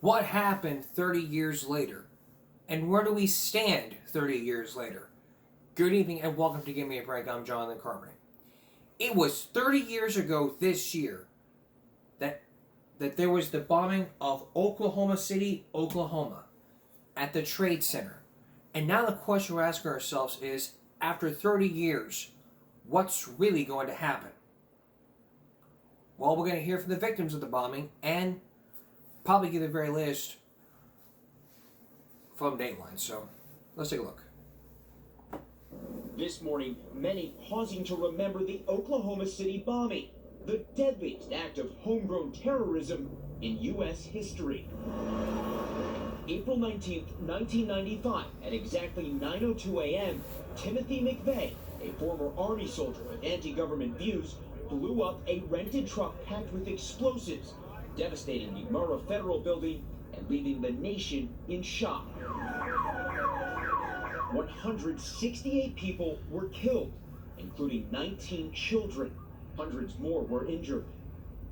What happened 30 years later? And where do we stand 30 years later? Good evening and welcome to Give Me a Break. I'm Jonathan Carmody. It was 30 years ago this year that there was the bombing of Oklahoma City, Oklahoma at the Trade Center. And now the question we're asking ourselves is, after 30 years, what's really going to happen? Well, we're going to hear from the victims of the bombing and probably get the very latest from Dateline. So, let's take a look. This morning, many pausing to remember the Oklahoma City bombing, the deadliest act of homegrown terrorism in U.S. history. April 19th, 1995, at exactly 9:02 a.m., Timothy McVeigh, a former Army soldier with anti-government views, blew up a rented truck packed with explosives, devastating the Murrah Federal Building and leaving the nation in shock. 168 people were killed, including 19 children. Hundreds more were injured.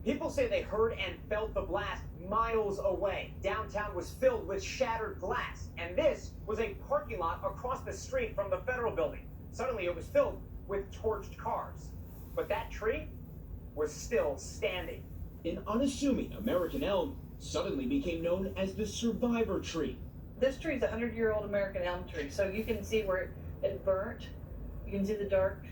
People say they heard and felt the blast miles away. Downtown was filled with shattered glass, and this was a parking lot across the street from the Federal Building. Suddenly it was filled with torched cars. But that tree was still standing. An unassuming American elm suddenly became known as the survivor tree. This tree is a 100-year-old American elm tree, so you can see where it burnt. You can see the dark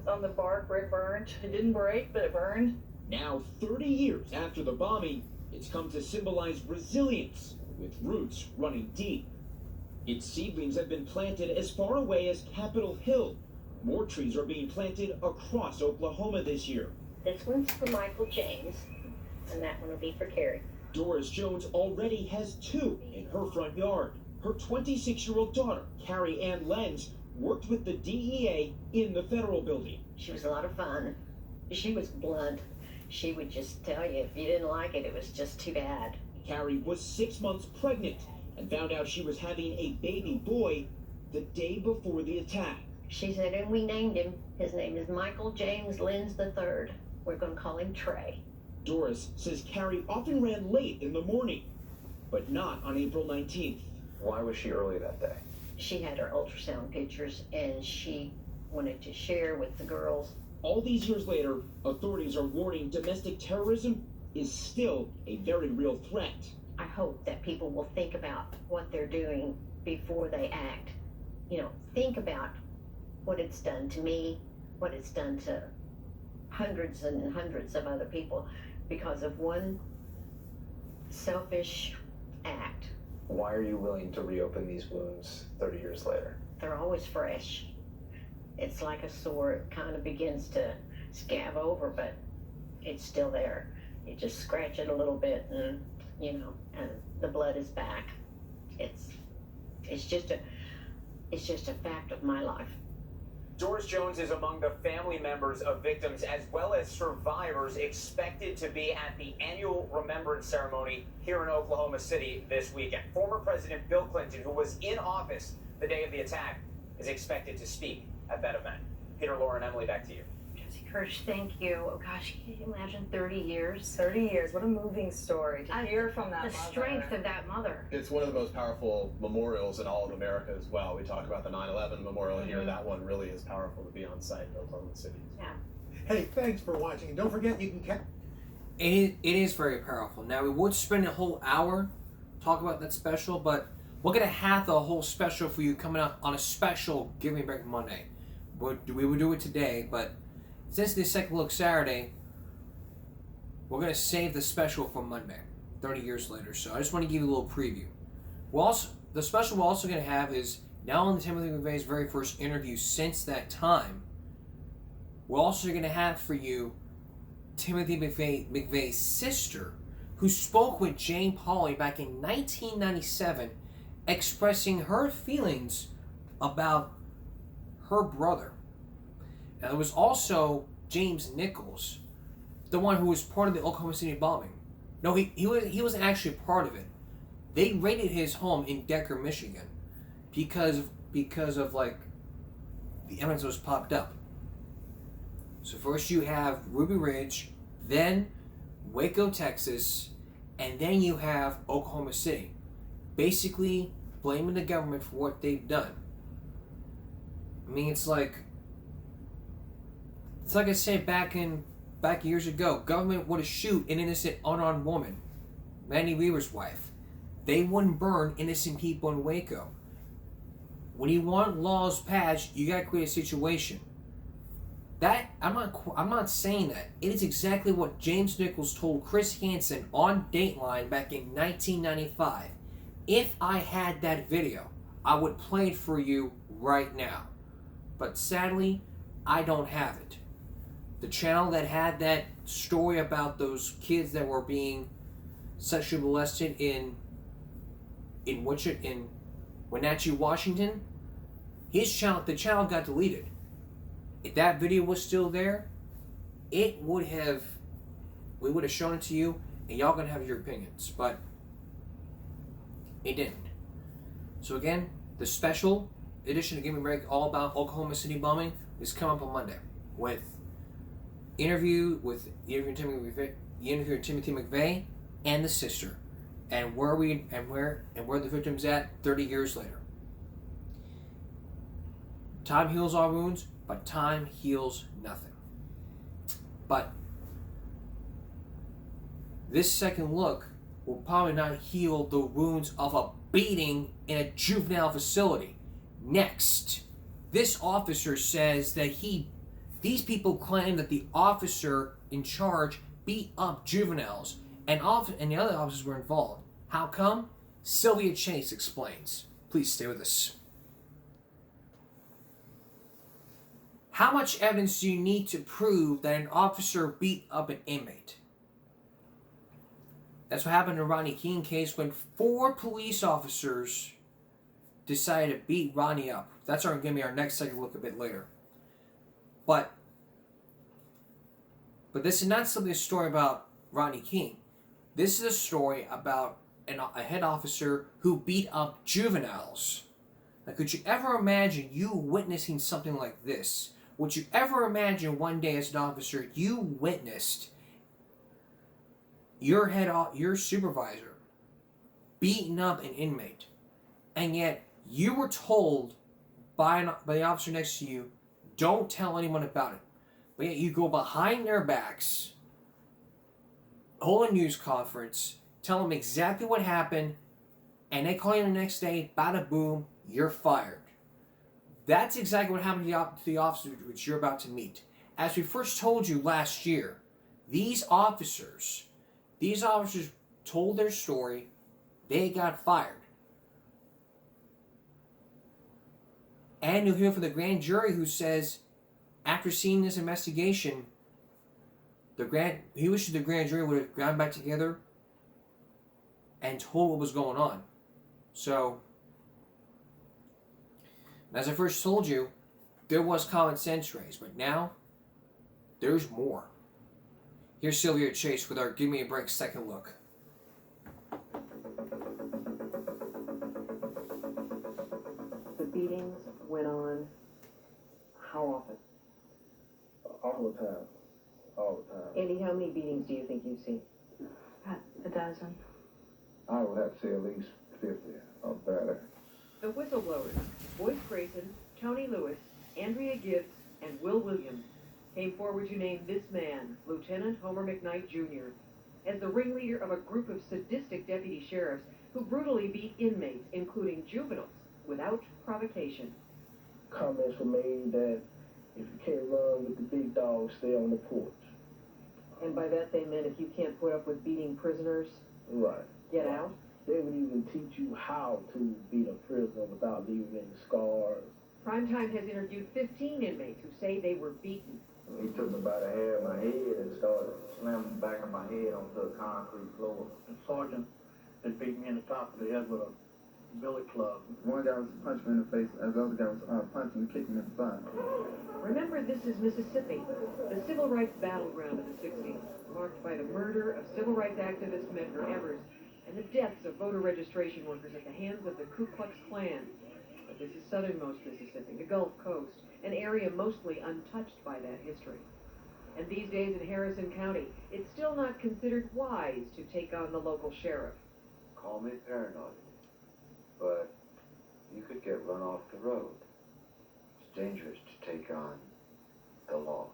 on the bark where it burned. It didn't break, but it burned. Now, 30 years after the bombing, it's come to symbolize resilience, with roots running deep. Its seedlings have been planted as far away as Capitol Hill. More trees are being planted across Oklahoma this year. This one's for Michael James, and that one will be for Carrie. Doris Jones already has two in her front yard. Her 26-year-old daughter, Carrie Ann Lenz, worked with the DEA in the Federal Building. She was a lot of fun. She was blunt. She would just tell you if you didn't like it, it was just too bad. Carrie was 6 months pregnant and found out she was having a baby boy the day before the attack. She said, and we named him. His name is Michael James Lenz III. We're going to call him Trey. Doris says Carrie often ran late in the morning, but not on April 19th. Why was she early that day? She had her ultrasound pictures, and she wanted to share with the girls. All these years later, authorities are warning domestic terrorism is still a very real threat. I hope that people will think about what they're doing before they act. You know, think about what it's done to me, what it's done to hundreds and hundreds of other people because of one selfish act. Why are you willing to reopen these wounds 30 years later? They're always fresh. It's like a sore. It kind of begins to scab over, but it's still there. You just scratch it a little bit and, and the blood is back. It's just a fact of my life. Doris Jones is among the family members of victims as well as survivors expected to be at the annual remembrance ceremony here in Oklahoma City this weekend. Former President Bill Clinton, who was in office the day of the attack, is expected to speak at that event. Peter, Laura, and Emily, back to you. Jesse Kirsch, thank you. Oh gosh, can you imagine 30 years? 30 years, what a moving story to hear from that The mother. strength of that mother. It's one of the most powerful memorials in all of America as well. We talk about the 9/11 memorial here. That one really is powerful to be on site in Oklahoma City. Yeah. Hey, thanks for watching. And don't forget, you can It is very powerful. Now, we would spend a whole hour talking about that special, but we're going to have the whole special for you coming out on a special Give Me a Break Monday. We would do it today, but since this Second Look Saturday, we're going to save the special for Monday, 30 years later. So I just want to give you a little preview. The special we're also going to have is not only Timothy McVeigh's very first interview since that time, we're also going to have for you Timothy McVeigh's sister, who spoke with Jane Pauley back in 1997, expressing her feelings about her brother. Now, there was also James Nichols, the one who was part of the Oklahoma City bombing. No, he wasn't actually part of it. They raided his home in Decker, Michigan, because of like the evidence that was popped up. So first you have Ruby Ridge, then Waco, Texas, And then you have Oklahoma City, basically blaming the government for what they've done. I mean, it's like I said back years ago. Government would shoot an innocent unarmed woman, Mandy Weaver's wife. They wouldn't burn innocent people in Waco. When you want laws passed, you gotta create a situation. That I'm not saying that. It is exactly what James Nichols told Chris Hansen on Dateline back in 1995. If I had that video, I would play it for you right now. But sadly, I don't have it. The channel that had that story about those kids that were being sexually molested in Wenatchee, Washington, the channel got deleted. If that video was still there, we would have shown it to you, and y'all gonna have your opinions, but it didn't. So again, the special edition of Give Me a Break, all about Oklahoma City bombing, is coming up on Monday with interview with Timothy McVeigh and the sister, and where the victim's at 30 years later. Time heals all wounds, but time heals nothing. But this second look will probably not heal the wounds of a beating in a juvenile facility. Next, this officer says that these people claim that the officer in charge beat up juveniles, and the other officers were involved. How come? Sylvia Chase explains. Please stay with us. How much evidence do you need to prove that an officer beat up an inmate? That's what happened in the Rodney King case when 4 police officers decided to beat Rodney up. That's going to be our next second look a bit later. But this is not simply a story about Rodney King. This is a story about a head officer who beat up juveniles. Now, could you ever imagine you witnessing something like this? Would you ever imagine one day as an officer you witnessed your supervisor beating up an inmate, and yet you were told by the officer next to you, don't tell anyone about it. But yet you go behind their backs, hold a news conference, tell them exactly what happened, and they call you the next day, bada boom, you're fired. That's exactly what happened to the officer which you're about to meet. As we first told you last year, these officers told their story, they got fired. And you'll hear from the grand jury who says, after seeing this investigation, he wishes the grand jury would have gotten back together and told what was going on. So, as I first told you, there was common sense raised, but now there's more. Here's Sylvia Chase with our Give Me a Break second look. The beatings went on how often? All the time. All the time. Andy, how many beatings do you think you've seen? About a dozen. I would have to say at least 50 or better. The whistleblowers, Boyce Grayson, Tony Lewis, Andrea Gibbs, and Will Williams came forward to name this man, Lieutenant Homer McKnight Jr., as the ringleader of a group of sadistic deputy sheriffs who brutally beat inmates, including juveniles, without provocation. Comments were made that if you can't run with the big dogs, stay on the porch. And by that they meant if you can't put up with beating prisoners, Right. get out? They would even teach you how to beat a prisoner without leaving any scars. Primetime has interviewed 15 inmates who say they were beaten. He took me by the hair of my head and started slamming the back of my head onto the concrete floor. The sergeant had beat me in the top of the head with a billy club. One guy was punching me in the face, and the other guy was punching and kicking me in the side. Remember, this is Mississippi, the civil rights battleground of the 60s, marked by the murder of civil rights activist Medgar Evers and the deaths of voter registration workers at the hands of the Ku Klux Klan. But this is southernmost Mississippi, the Gulf Coast, an area mostly untouched by that history. And these days in Harrison County, it's still not considered wise to take on the local sheriff. Call me paranoid, but you could get run off the road. It's dangerous to take on the law.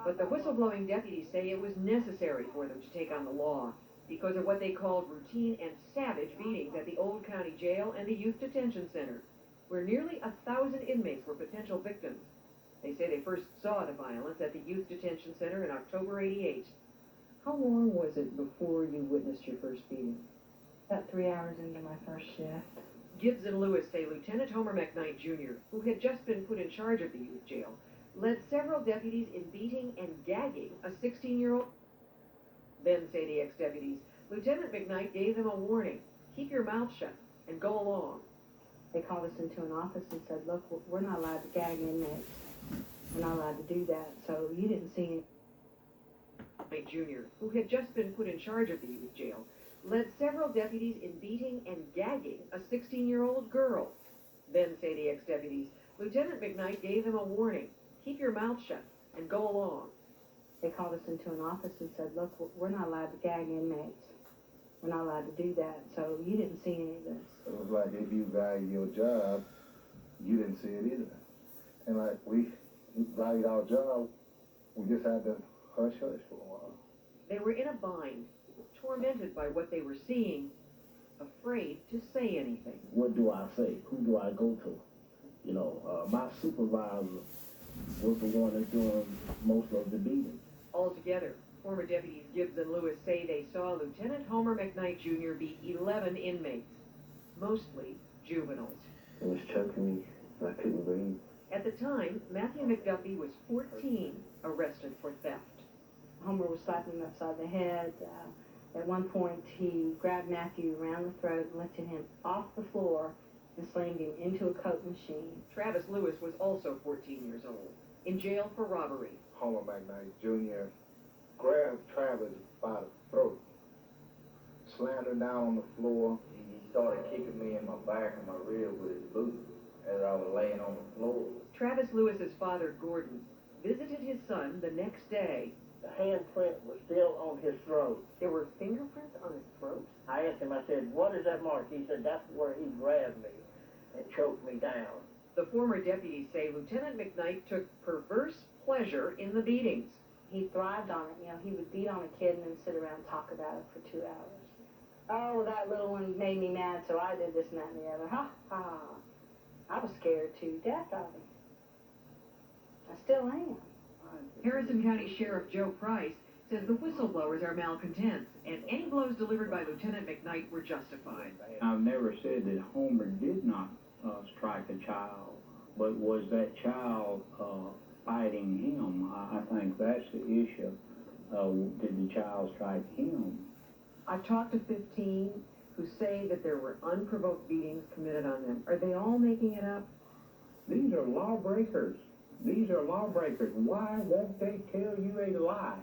But the whistleblowing deputies say it was necessary for them to take on the law because of what they called routine and savage beatings at the Old County Jail and the Youth Detention Center, where nearly 1,000 inmates were potential victims. They say they first saw the violence at the Youth Detention Center in October '88. How long was it before you witnessed your first beating? About 3 hours into my first shift. Gibbs and Lewis say Lieutenant Homer McKnight Jr., who had just been put in charge of the youth jail, led several deputies in beating and gagging a 16-year-old. Then, say the ex-deputies, Lieutenant McKnight gave them a warning. Keep your mouth shut and go along. They called us into an office and said, look, we're not allowed to gag inmates. We're not allowed to do that. So you didn't see any. McKnight Jr., who had just been put in charge of the youth jail, led several deputies in beating and gagging a 16-year-old girl. Then, say the ex-deputies, Lieutenant McKnight gave them a warning. Keep your mouth shut and go along. They called us into an office and said, look, we're not allowed to gag inmates. We're not allowed to do that. So you didn't see any of this. It was like if you value your job, you didn't see it either. And like we valued our job, we just had to hush for a while. They were in a bind, tormented by what they were seeing, afraid to say anything. What do I say? Who do I go to? You know, my supervisor was the one that's doing most of the beating. Altogether, former deputies Gibbs and Lewis say they saw Lieutenant Homer McKnight Jr. beat 11 inmates, mostly juveniles. It was choking me, and I couldn't breathe. At the time, Matthew McDuffie was 14, arrested for theft. Homer was slapping him upside the head. At one point, he grabbed Matthew around the throat and lifted him off the floor and slammed him into a Coke machine. Travis Lewis was also 14 years old, in jail for robbery. Homer McKnight Jr. grabbed Travis by the throat, slammed him down on the floor. He started kicking me in my back and my rib with his boot as I was laying on the floor. Travis Lewis's father, Gordon, visited his son the next day. The handprint was still on his throat. There were fingerprints on his throat? I asked him, I said, what is that mark? He said, that's where he grabbed me and choked me down. The former deputies say Lieutenant McKnight took perverse pleasure in the beatings. He thrived on it. You know, he would beat on a kid and then sit around and talk about it for 2 hours. Oh, that little one made me mad, so I did this and that and the other. Ha, ha. I was scared to death of him. I still am. Harrison County Sheriff Joe Price says the whistleblowers are malcontents, and any blows delivered by Lieutenant McKnight were justified. I've never said that Homer did not strike a child, but was that child fighting him? I think that's the issue. Did the child strike him? I've talked to 15 who say that there were unprovoked beatings committed on them. Are they all making it up? These are lawbreakers. These are lawbreakers. Why won't they tell you a lie?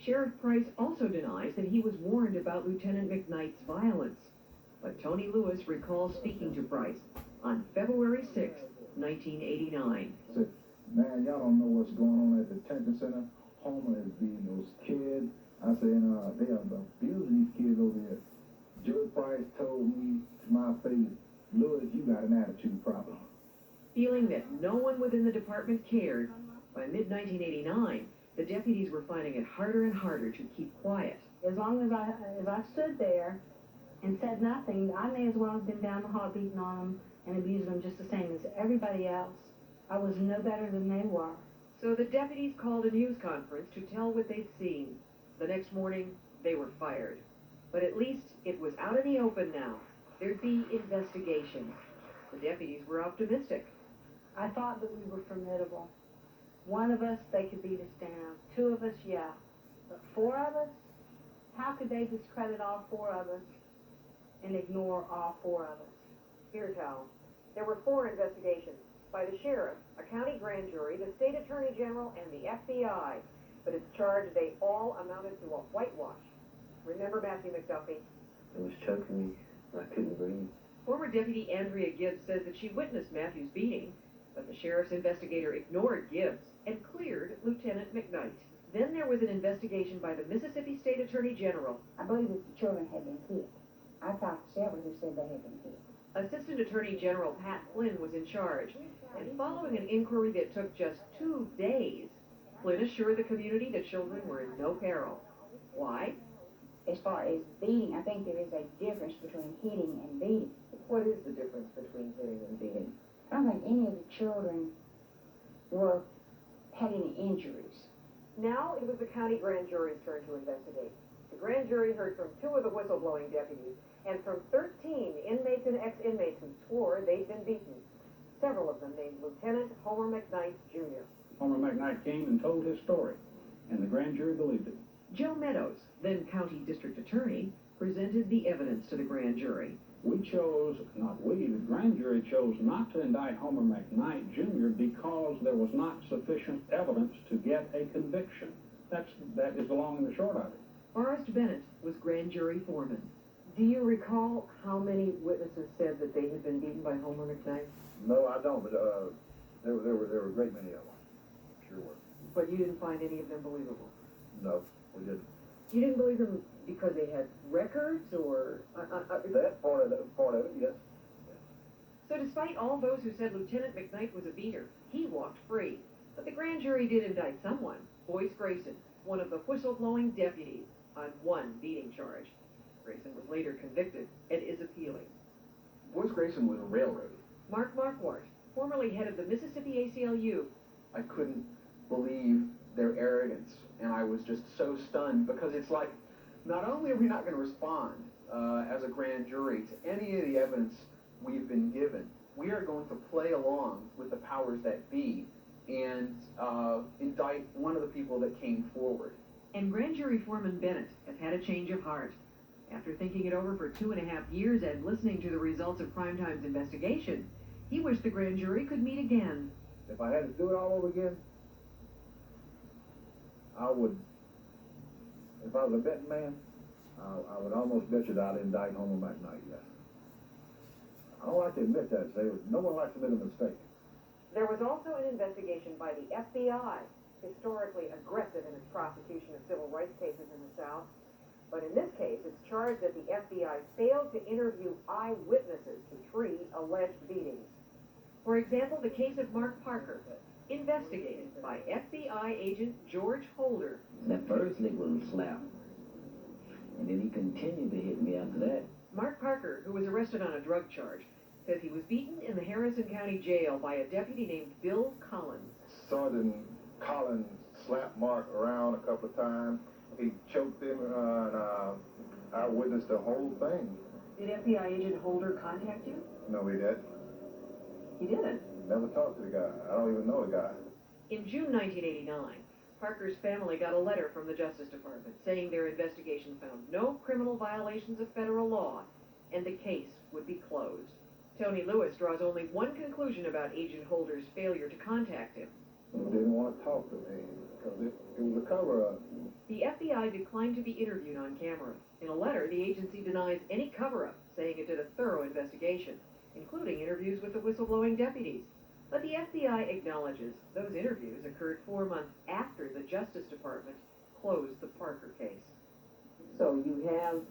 Sheriff Price also denies that he was warned about Lieutenant McKnight's violence. But Tony Lewis recalls speaking to Price on February 6, 1989. I said, man, y'all don't know what's going on at the detention center. Homer is beating those kids. I said, they are abusing these kids over here. Joe Price told me to my face, Lewis, you got an attitude problem. Feeling that no one within the department cared, by mid-1989, the deputies were finding it harder and harder to keep quiet. As long as I stood there and said nothing, I may as well have been down the hall beating on them and abusing them just the same as everybody else. I was no better than they were. So the deputies called a news conference to tell what they'd seen. The next morning, they were fired. But at least it was out in the open now. There'd be investigation. The deputies were optimistic. I thought that we were formidable. One of us, they could beat us down. 2 of us, yeah. But 4 of us? How could they discredit all 4 of us and ignore all 4 of us? Here's how. There were 4 investigations by the sheriff, a county grand jury, the state attorney general, and the FBI. But it's charged they all amounted to a whitewash. Remember Matthew McDuffie? It was choking me, and I couldn't breathe. Former Deputy Andrea Gibbs says that she witnessed Matthew's beating, but the sheriff's investigator ignored Gibbs and cleared Lieutenant McKnight. Then there was an investigation by the Mississippi State Attorney General. I believe that the children had been killed. I talked to several who said they had been killed. Assistant Attorney General Pat Flynn was in charge, and following an inquiry that took just 2 days, Flynn assured the community that children were in no peril. Why? As far as beating, I think there is a difference between hitting and beating. What is the difference between hitting and beating? I don't think any of the children had any injuries. Now it was the county grand jury's turn to investigate. The grand jury heard from 2 of the whistleblowing deputies and from 13 inmates and ex-inmates who swore they'd been beaten. Several of them named Lieutenant Homer McKnight, Jr. Homer McKnight came and told his story, and the grand jury believed it. Joe Meadows, then county district attorney, presented the evidence to the grand jury. The grand jury chose not to indict Homer McKnight Jr. because there was not sufficient evidence to get a conviction. That is the long and the short of it. Forrest Bennett was grand jury foreman. Do you recall how many witnesses said that they had been beaten by Homer McKnight? No, I don't, but there were a great many of them. Sure were. But you didn't find any of them believable? No, we didn't. You didn't believe them because they had records, or... That part of it, yes. So despite all those who said Lieutenant McKnight was a beater, he walked free. But the grand jury did indict someone, Boyce Grayson, one of the whistleblowing deputies, on 1 beating charge. Grayson was later convicted and is appealing. Boyce Grayson was a railroad. Mark Marquardt, formerly head of the Mississippi ACLU. I couldn't believe their arrogance, and I was just so stunned, because it's like, not only are we not going to respond as a grand jury to any of the evidence we've been given, we are going to play along with the powers that be and indict one of the people that came forward. And grand jury foreman Bennett has had a change of heart. After thinking it over for 2.5 years and listening to the results of Primetime's investigation, he wished the grand jury could meet again. If I had to do it all over again, I would, if I was a betting man, I would almost bet you that I'd indict Homer McKnight, yes. I don't like to admit that, no one likes to admit a mistake. There was also an investigation by the FBI, historically aggressive in its prosecution of civil rights cases in the South. But in this case, it's charged that the FBI failed to interview eyewitnesses to 3 alleged beatings. For example, the case of Mark Parker, investigated by FBI agent George Holder. That first lick was a slap, and then he continued to hit me after that. Mark Parker, who was arrested on a drug charge, says he was beaten in the Harrison County Jail by a deputy named Bill Collins. Sergeant Collins slapped Mark around a couple of times. He choked him, and I witnessed the whole thing. Did FBI agent Holder contact you? No, he didn't. He didn't? Never talked to the guy. I don't even know the guy. In June 1989, Parker's family got a letter from the Justice Department saying their investigation found no criminal violations of federal law and the case would be closed. Tony Lewis draws only one conclusion about Agent Holder's failure to contact him. He didn't want to talk to me because it was a cover-up. The FBI declined to be interviewed on camera. In a letter, the agency denies any cover-up, saying it did a thorough investigation, including interviews with the whistleblowing deputies. But the FBI acknowledges those interviews occurred 4 months after the Justice Department closed the Parker case. So you have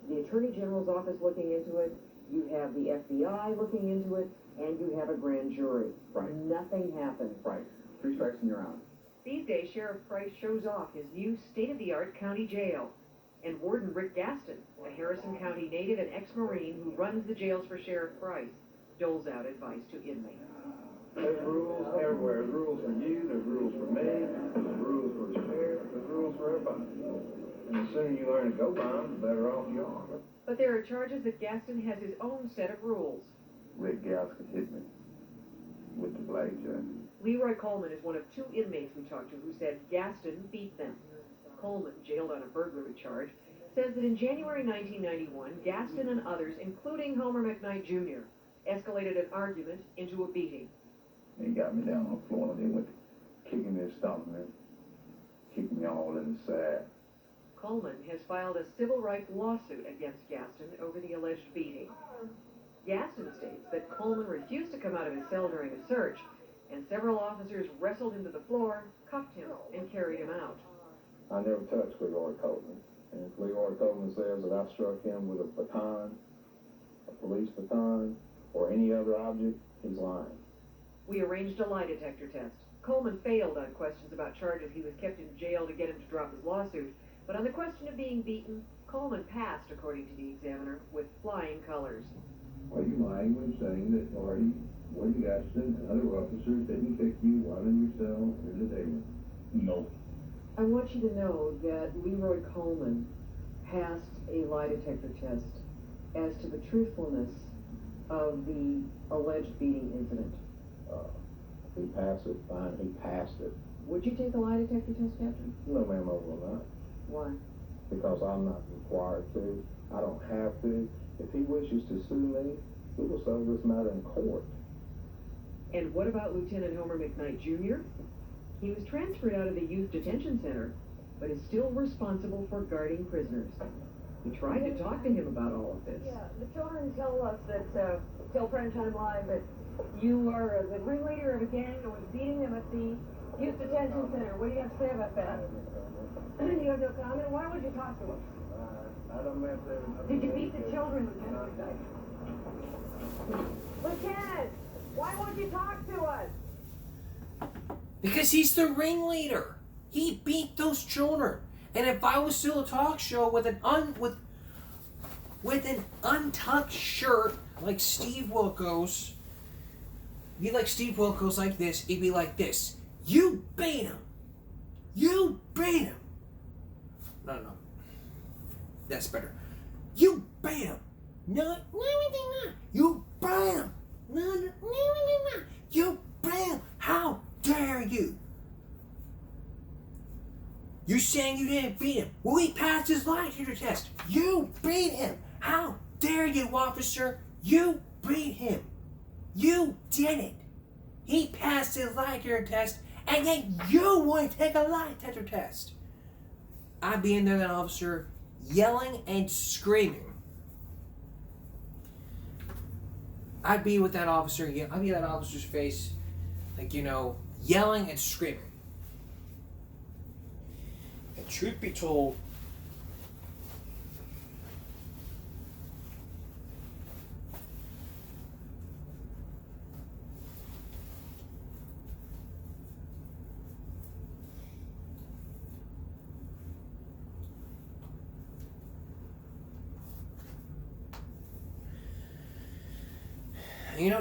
the Attorney General's office looking into it, you have the FBI looking into it, and you have a grand jury. Right. Nothing happened. Right. 3 strikes and you're out. These days, Sheriff Price shows off his new state-of-the-art county jail. And Warden Rick Gaston, a Harrison County native and ex-Marine who runs the jails for Sheriff Price, doles out advice to inmates. There's rules everywhere. There's rules for you, there's rules for me, there's rules for the sheriff, there's rules for everybody. And the sooner you learn to go by them, the better off you are. But there are charges that Gaston has his own set of rules. Rick Gaston hit me with the blackjack. Leroy Coleman is one of 2 inmates we talked to who said Gaston beat them. Coleman, jailed on a burglary charge, says that in January 1991, Gaston and others, including Homer McKnight Jr., escalated an argument into a beating. He got me down on the floor and they went kicking me and stomping me, kicking me all in the side. Coleman has filed a civil rights lawsuit against Gaston over the alleged beating. Gaston states that Coleman refused to come out of his cell during a search, and several officers wrestled him to the floor, cuffed him, and carried him out. I never touched Leroy Coleman. And if Leroy Coleman says that I struck him with a baton, a police baton, or any other object, he's lying. We arranged a lie detector test. Coleman failed on questions about charges he was kept in jail to get him to drop his lawsuit. But on the question of being beaten, Coleman passed, according to the examiner, with flying colors. Are you lying when saying that Marty, Woody Gaston, and other officers didn't kick you while in your cell in the day room? No. I want you to know that Leroy Coleman passed a lie detector test as to the truthfulness of the alleged beating incident. He passed it, fine, he passed it. Would you take a lie detector test, Captain? No, ma'am, I will not. Why? Because I'm not required to. I don't have to. If he wishes to sue me, he will settle this matter in court. And what about Lieutenant Homer McKnight Jr.? He was transferred out of the Youth Detention Center, but is still responsible for guarding prisoners. We tried to talk to him about all of this. Yeah, the children tell us that, tell Primetime Live that you are the ringleader of a gang that was beating them at the Youth Detention Center. What do you have to say about that? You have no comment? Why would you talk to us? I don't know if there's... Did you beat the children, Lieutenant McKnight? Lieutenant, why won't you talk to us? Because he's the ringleader. He beat those children. And if I was still a talk show with an untucked shirt like Steve Wilkos, be like Steve Wilkos like this, it'd be like this. You beat him. You beat him. No. That's better. You beat him. No. You beat him. No. You beat him. How dare you? You saying you didn't beat him? Well, he passed his lie detector test. You beat him. How dare you, officer? You beat him. You did it. He passed his lie detector test, and yet you want to take a lie detector test. I'd be in there, that officer, yelling and screaming. I'd be with that officer. I'd be in that officer's face, yelling and screaming. And truth be told,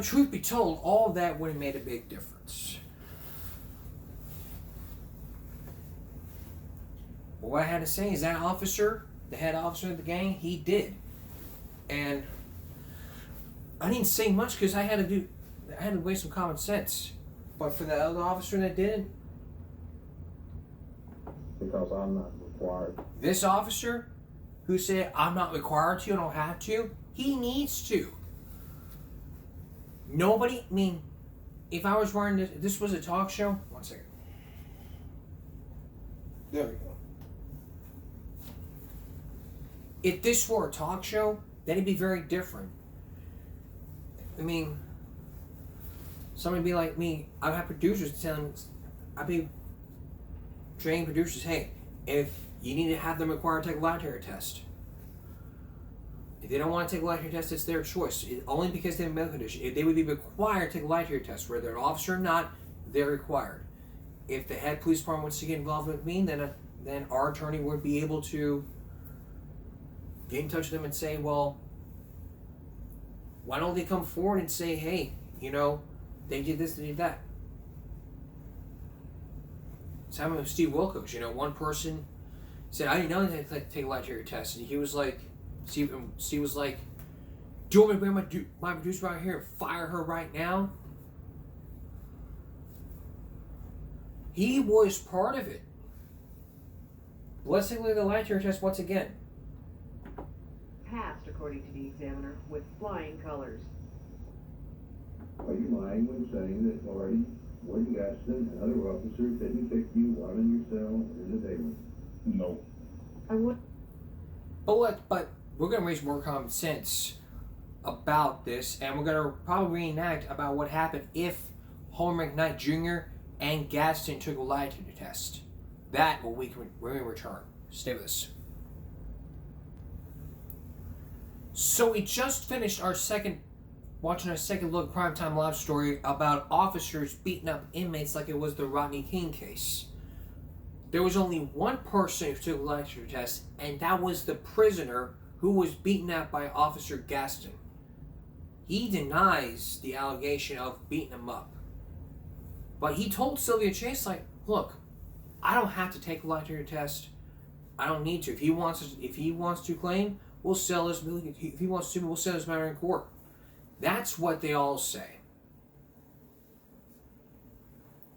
truth be told, all of that would have made a big difference. But what I had to say is that officer, the head officer of the gang, he did. And I didn't say much because I had to waste some common sense. But for the other officer that did, because I'm not required. This officer who said, I'm not required to, I don't have to, he needs to. If I was wearing this was a talk show. 1 second. There we go. If this were a talk show, then it'd be very different. Somebody be like me, I'd have producers telling me, I'd be training producers, hey, if you need to have them required to take a lie detector test. If they don't want to take a lie detector test, it's their choice. Only because they have a medical condition. If they would be required to take a lie detector test, whether they're an officer or not, they're required. If the head police department wants to get involved with me, then our attorney would be able to get in touch with them and say, well, why don't they come forward and say, hey, they did this, they did that. It's happened with Steve Wilkos. One person said, I didn't know they had to take a lie detector test. And he was like, Steve was like, do you want me to bring my producer out here and fire her right now? He was part of it. Let's take a look at the lie detector test once again. Passed, according to the examiner, with flying colors. Are you lying when saying that Marty, Woody Gaston, and other officers didn't kick you while in your cell in the day room? No. But we're going to raise more common sense about this, and we're going to probably reenact about what happened if Homer McKnight Jr. and Gaston took a lie detector test. that when we return. Stay with us. So we just finished watching our second look primetime live story about officers beating up inmates like it was the Rodney King case. There was only one person who took a lie detector test, and that was the prisoner who was beaten up by Officer Gaston. He denies the allegation of beating him up. But he told Sylvia Chase, like, look, I don't have to take a lie detector test. I don't need to. If he wants to claim, we'll settle this. If he wants to, we'll settle this matter in court. That's what they all say.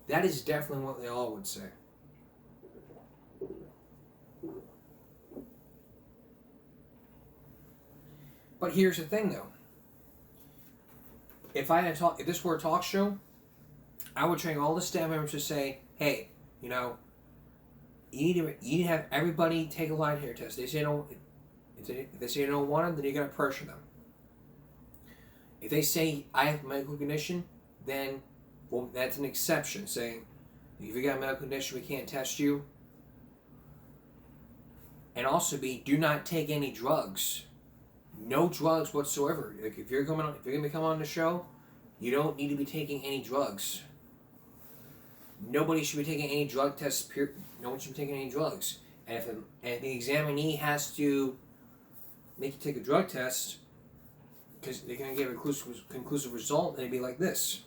That is definitely what they all would say. But here's the thing, though. If this were a talk show, I would train all the staff members to say, "Hey, you know, you need to have everybody take a lie detector test. If they say they don't want it, then you gotta pressure them. If they say I have a medical condition, then that's an exception. Saying if you got a medical condition, we can't test you. And also do not take any drugs. No drugs whatsoever. Like if you're gonna come on the show, you don't need to be taking any drugs. Nobody should be taking any drug tests. No one should be taking any drugs. And if the examinee has to make you take a drug test because they're going to give a conclusive result, then it'd be like this.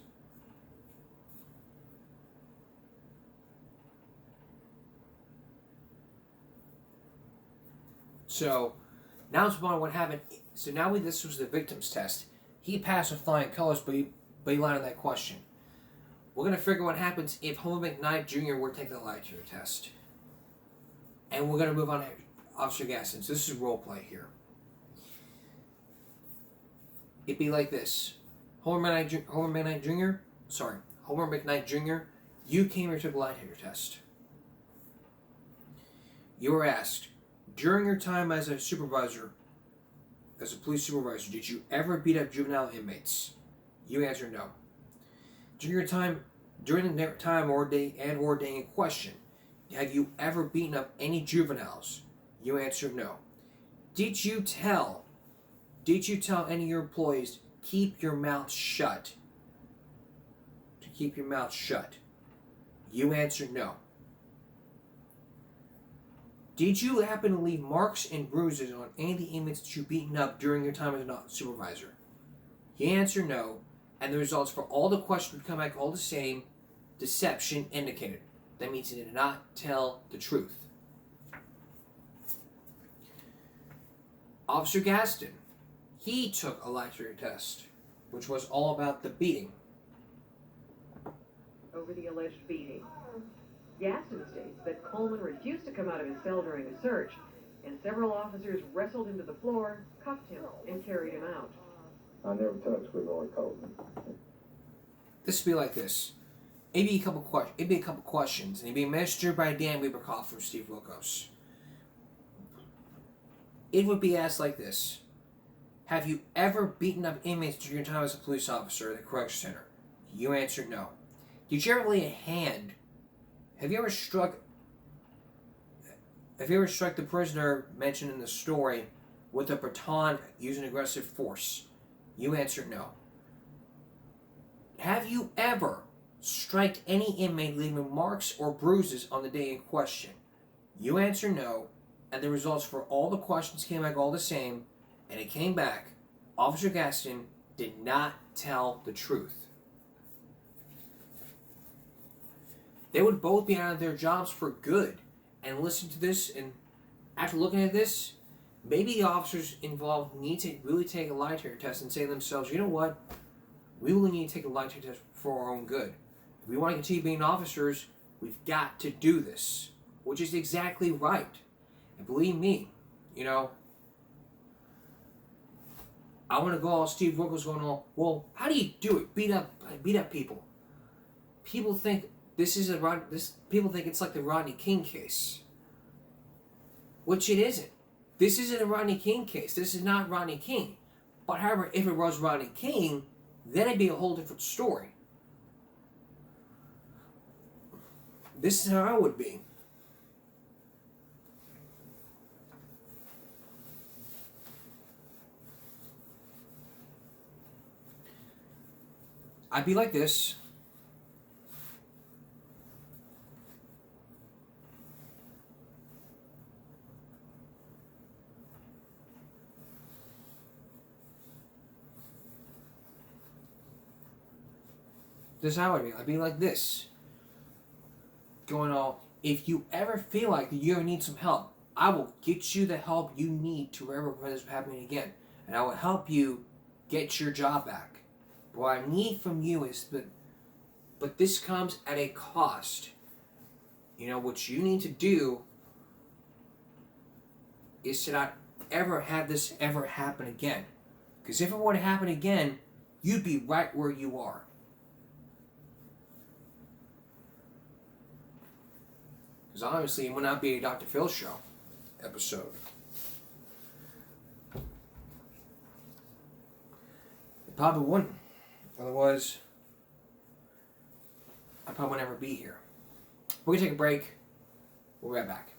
So now it's about what happened. So now this was the victim's test. He passed with flying colors, but he lied on that question. We're going to figure what happens if Homer McKnight Jr. were to take the lie detector test. And we're going to move on to Officer Gaston. So this is role play here. It'd be like this. Homer McKnight Jr., you came here and took a lie detector test. You were asked, during your time as a supervisor, as a police supervisor, did you ever beat up juvenile inmates? You answered no. During the time or day in question, have you ever beaten up any juveniles? You answered no. Did you tell any of your employees keep your mouth shut? To keep your mouth shut. You answered no. Did you happen to leave marks and bruises on any of the inmates that you beaten up during your time as a supervisor? You answered no, and the results for all the questions would come back all the same. Deception indicated. That means he did not tell the truth. Officer Gaston, he took a lie detector test, which was all about the beating. Over the alleged beating. Gaston states that Coleman refused to come out of his cell during a search, and several officers wrestled him to the floor, cuffed him, and carried him out. I never touched with Roy Coleman. This would be like this. It'd be a couple questions, and it'd be administered by Dan Weberkoff from Steve Wilkos. It would be asked like this. Have you ever beaten up inmates during your time as a police officer at the correction center? You answered no. Did you ever lay a hand? Have you ever struck the prisoner mentioned in the story with a baton using aggressive force? You answered no. Have you ever struck any inmate leaving marks or bruises on the day in question? You answered no, and the results for all the questions came back all the same, and it came back, Officer Gaston did not tell the truth. They would both be out of their jobs for good. And listen to this, and after looking at this, maybe the officers involved need to really take a lie detector test and say to themselves, you know what? We really need to take a lie detector test for our own good. If we want to continue being officers, we've got to do this. Which is exactly right. And believe me, you know, I want to go all Steve Wilkos going all, well, how do you do it? Beat up people. People think people think it's like the Rodney King case. Which it isn't. This isn't a Rodney King case. This is not Rodney King. But however, if it was Rodney King, then it'd be a whole different story. This is how I would be. I'd be like this. This is how I'd be. I'd be like this. Going all, if you ever feel like you ever need some help, I will get you the help you need to ever prevent this from happening again. And I will help you get your job back. But what I need from you is that, but this comes at a cost. You know, what you need to do is to not ever have this ever happen again. Because if it were to happen again, you'd be right where you are. Because obviously it would not be a Dr. Phil show episode. It probably wouldn't. Otherwise, I probably would never be here. We're going to take a break. We'll be right back.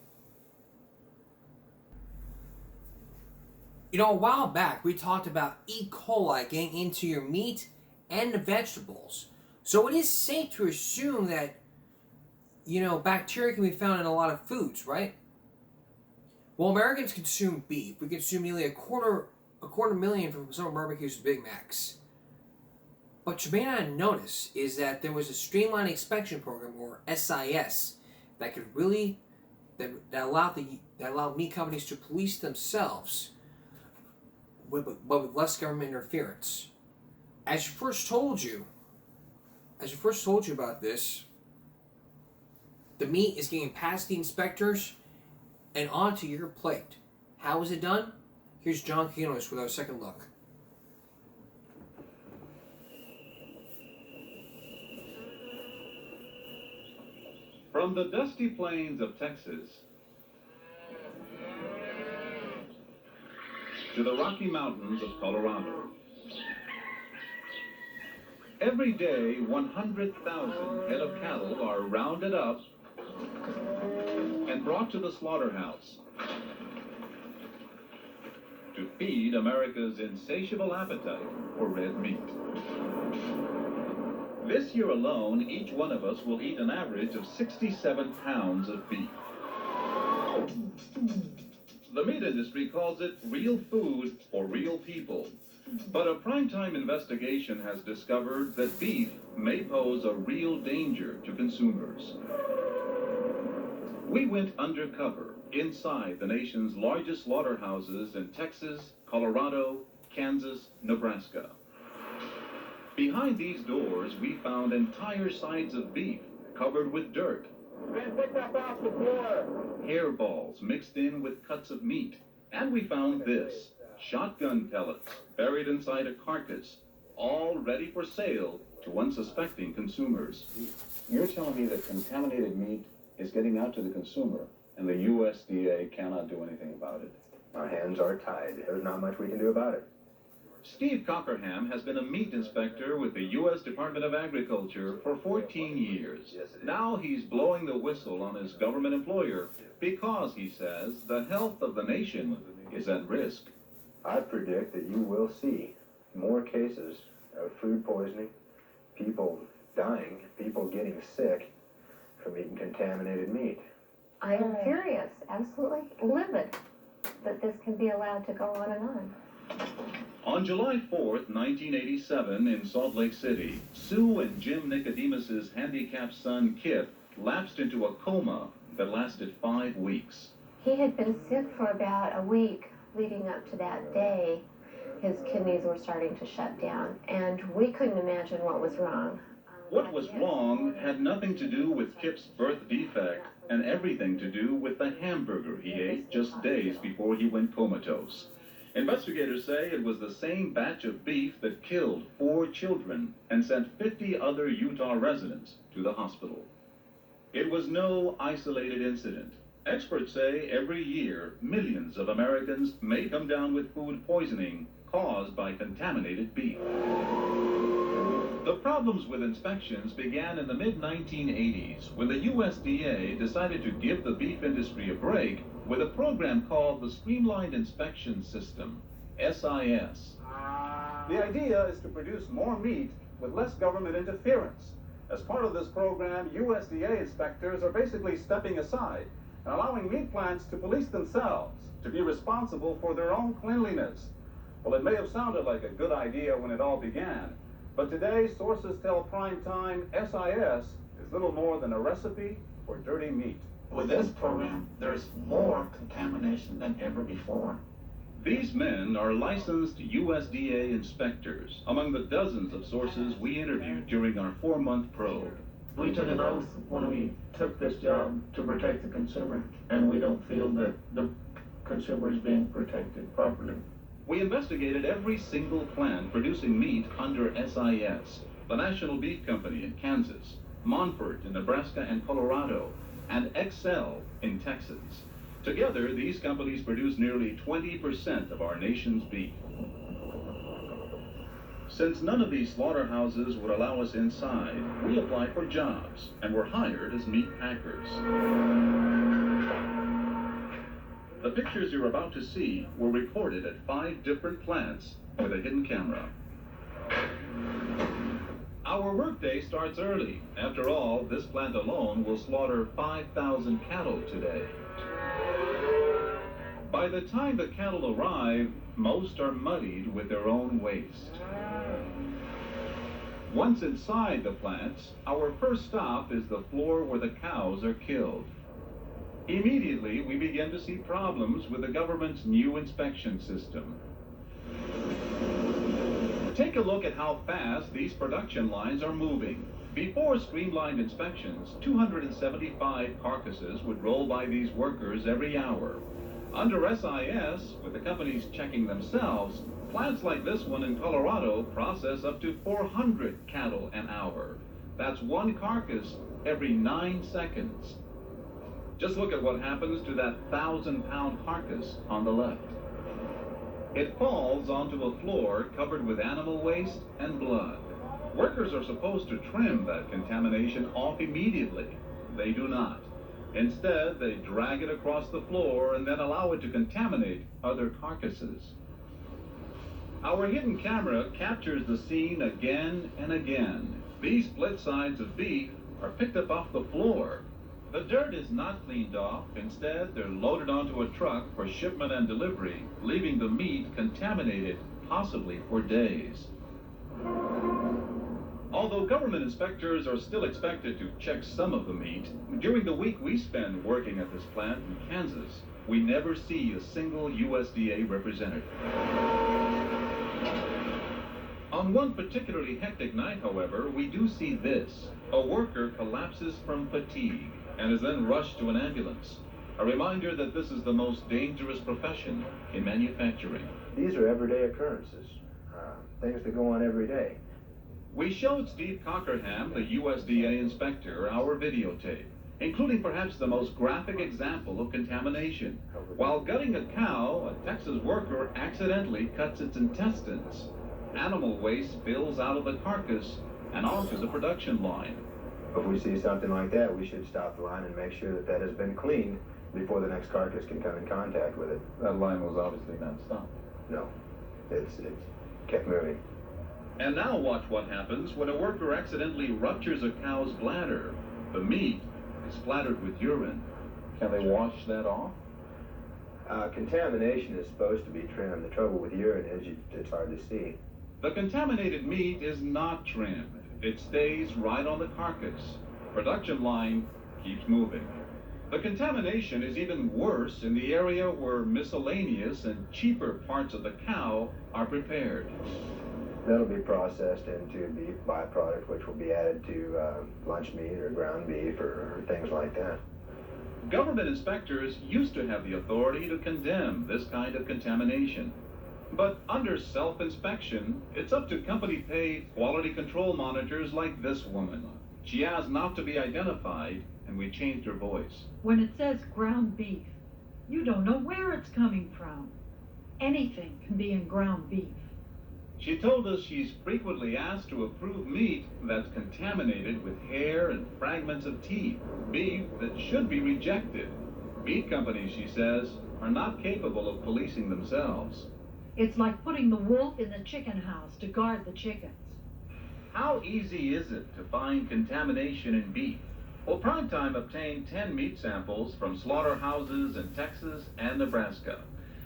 You know, a while back, we talked about E. coli getting into your meat and the vegetables. So it is safe to assume that, you know, bacteria can be found in a lot of foods, right? Well, Americans consume beef. We consume nearly a quarter million from some of barbecue's Big Macs. What you may not notice is that there was a streamlined inspection program, or SIS, that could really that allowed meat companies to police themselves, but with less government interference. As I first told you about this, the meat is getting past the inspectors and onto your plate. How is it done? Here's John Quinones with our second look. From the dusty plains of Texas to the Rocky Mountains of Colorado, every day 100,000 head of cattle are rounded up and brought to the slaughterhouse to feed America's insatiable appetite for red meat. This year alone, each one of us will eat an average of 67 pounds of beef. The meat industry calls it real food for real people. But a primetime investigation has discovered that beef may pose a real danger to consumers. We went undercover inside the nation's largest slaughterhouses in Texas, Colorado, Kansas, Nebraska. Behind these doors, we found entire sides of beef covered with dirt. Been picked up off the floor. Hairballs mixed in with cuts of meat. And we found this, shotgun pellets buried inside a carcass, all ready for sale to unsuspecting consumers. You're telling me that contaminated meat is getting out to the consumer, and the USDA cannot do anything about it? Our hands are tied. There's not much we can do about it. Steve Cockerham has been a meat inspector with the U.S. Department of Agriculture for 14 years. Now he's blowing the whistle on his government employer because, he says, the health of the nation is at risk. I predict that you will see more cases of food poisoning, people dying, people getting sick from eating contaminated meat. I am furious, absolutely livid that this can be allowed to go on and on. On July 4th, 1987, in Salt Lake City, Sue and Jim Nicodemus's handicapped son, Kip, lapsed into a coma that lasted 5 weeks. He had been sick for about a week leading up to that day. His kidneys were starting to shut down, and we couldn't imagine what was wrong. What was wrong had nothing to do with Kip's birth defect and everything to do with the hamburger he ate just days before he went comatose. Investigators say it was the same batch of beef that killed 4 children and sent 50 other Utah residents to the hospital. It was no isolated incident. Experts say every year, millions of Americans may come down with food poisoning caused by contaminated beef. The problems with inspections began in the mid-1980s when the USDA decided to give the beef industry a break with a program called the Streamlined Inspection System, SIS. The idea is to produce more meat with less government interference. As part of this program, USDA inspectors are basically stepping aside and allowing meat plants to police themselves, to be responsible for their own cleanliness. Well, it may have sounded like a good idea when it all began, but today sources tell Prime Time SIS is little more than a recipe for dirty meat. With this program, there's more contamination than ever before. These men are licensed USDA inspectors, among the dozens of sources we interviewed during our 4-month probe. We took an oath when we took this job to protect the consumer, and we don't feel that the consumer is being protected properly. We investigated every single plant producing meat under SIS, the National Beef Company in Kansas, Monfort in Nebraska and Colorado, and Excel in Texas. Together, these companies produce nearly 20% of our nation's beef. Since none of these slaughterhouses would allow us inside, we applied for jobs and were hired as meat packers. The pictures you're about to see were recorded at 5 different plants with a hidden camera. Our workday starts early. After all, this plant alone will slaughter 5,000 cattle today. By the time the cattle arrive, most are muddied with their own waste. Once inside the plants, our first stop is the floor where the cows are killed. Immediately, we begin to see problems with the government's new inspection system. Take a look at how fast these production lines are moving. Before streamlined inspections, 275 carcasses would roll by these workers every hour. Under SIS, with the companies checking themselves, plants like this one in Colorado process up to 400 cattle an hour. That's one carcass every 9 seconds. Just look at what happens to that 1,000-pound carcass on the left. It falls onto a floor covered with animal waste and blood. Workers are supposed to trim that contamination off immediately. They do not. Instead, they drag it across the floor and then allow it to contaminate other carcasses. Our hidden camera captures the scene again and again. These split sides of beef are picked up off the floor. The dirt is not cleaned off. Instead, they're loaded onto a truck for shipment and delivery, leaving the meat contaminated, possibly for days. Although government inspectors are still expected to check some of the meat, during the week we spend working at this plant in Kansas, we never see a single USDA representative. On one particularly hectic night, however, we do see this. A worker collapses from fatigue and is then rushed to an ambulance. A reminder that this is the most dangerous profession in manufacturing. These are everyday occurrences, things that go on every day. We showed Steve Cockerham, the USDA inspector, our videotape, including perhaps the most graphic example of contamination. While gutting a cow, a Texas worker accidentally cuts its intestines. Animal waste spills out of the carcass and onto the production line. If we see something like that, we should stop the line and make sure that that has been cleaned before the next carcass can come in contact with it. That line was obviously not stopped. No, it's kept moving. And now watch what happens when a worker accidentally ruptures a cow's bladder. The meat is splattered with urine. Can they wash that off? Contamination is supposed to be trimmed. The trouble with urine is it's hard to see. The contaminated meat is not trimmed. It stays right on the carcass. Production line keeps moving. The contamination is even worse in the area where miscellaneous and cheaper parts of the cow are prepared. That'll be processed into beef byproduct, which will be added to lunch meat or ground beef or things like that. Government inspectors used to have the authority to condemn this kind of contamination. But under self-inspection, it's up to company-paid quality control monitors like this woman. She asked not to be identified, and we changed her voice. When it says ground beef, you don't know where it's coming from. Anything can be in ground beef. She told us she's frequently asked to approve meat that's contaminated with hair and fragments of teeth, beef that should be rejected. Meat companies, she says, are not capable of policing themselves. It's like putting the wolf in the chicken house to guard the chickens. How easy is it to find contamination in beef? Well, Primetime obtained 10 meat samples from slaughterhouses in Texas and Nebraska.